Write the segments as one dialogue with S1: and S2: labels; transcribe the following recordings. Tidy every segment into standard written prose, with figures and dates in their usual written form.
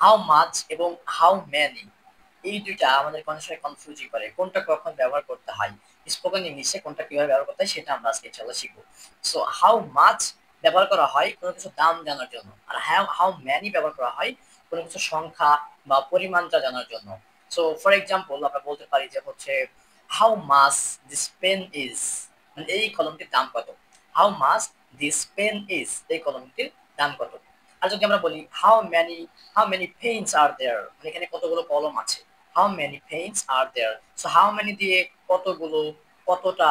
S1: How much এবং how many, এই দুইটা আমাদের অনেক সময় কনফিউজিং করে, কোনটা কখন ব্যবহার করতে হয়। স্পোকেন ইংলিশে কোনটা কিভাবে ব্যবহার করতে হয় সেটা আমরা আজকে ইনশাআল্লাহ শিখবো। সো হাউ মাচ ব্যবহার করা হয় কোনো কিছু দাম জানার জন্য, আর হাউ হাউ ম্যানি ব্যবহার করা হয় কোনো কিছু সংখ্যা বা পরিমাণটা জানার জন্য। সো ফর এক্সাম্পল আমরা বলতে পারি যে হচ্ছে how much this pen is, মানে এই কলমটির দাম কত। How much this pen is, এই কলমটির দাম কত। আর যদি আমরা বলি how many paints are there, এখানে কতগুলো কলম আছে। How many paints are there, so how many দিয়ে কতগুলো, কতটা,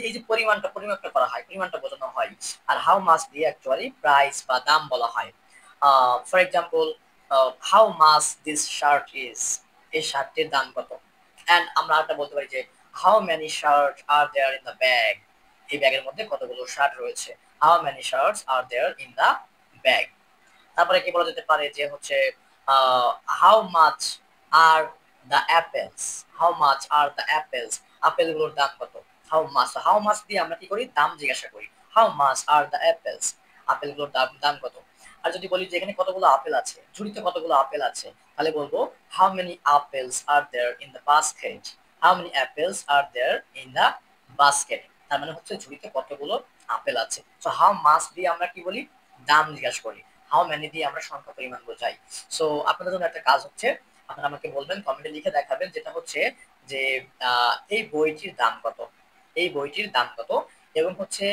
S1: এই যে পরিমাণটা পরিমাপটা করা হয়, পরিমাণটা বোঝানো হয়। আর হাউ মাচ দিয়ে অ্যাকচুয়ালি প্রাইস বা দাম বলা হয়। For example, how much this shirt is, এই শার্টটির দাম কত। এন্ড আমরা একটা বলতে পারি যে how many shirt are there in the bag, এই ব্যাগের মধ্যে কতগুলো শার্ট রয়েছে। How many shirts are there in the bag. তারপরে কি বলা যেতে পারে যে হচ্ছে how much are the apples, how much are the apples, আপেলগুলোর দাম কত। হাউ মাচ দিয়ে আমরা কি করি, দাম জিজ্ঞাসা করি। How much are the apples, আপেলগুলোর দাম দাম কত। আর যদি বলি যে এখানে কতগুলো আপেল আছে, ঝুড়িতে কতগুলো আপেল আছে, তাহলে বলবো how many apples are there in the basket, how many apples are there in the basket. তার মানে হচ্ছে ঝুড়িতে কতগুলো আপেল আছে। তো হাউ মাচ দিয়ে আমরা কি বলি, দাম জিজ্ঞাসা করি। হাউ মেনি দিয়ে আমরা সংখ্যা পরিমাণ বোঝাই। সো আপনাদের জন্য একটা কাজ হচ্ছে, আপনারা আমাকে বলবেন, কমেন্টে লিখে দেখাবেন, যেটা হচ্ছে যে এই বইটির দাম কত, এই বইটির দাম কত, এবং হচ্ছে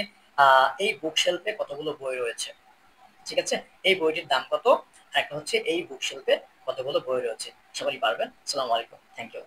S1: এই বুকশেলফে কতগুলো বই রয়েছে। ঠিক আছে, এই বইটির দাম কত, আর একটা হচ্ছে এই বুকশেলফে কতগুলো বই রয়েছে। সবাই পারবেন। আসসালামু আলাইকুম, থ্যাংক ইউ।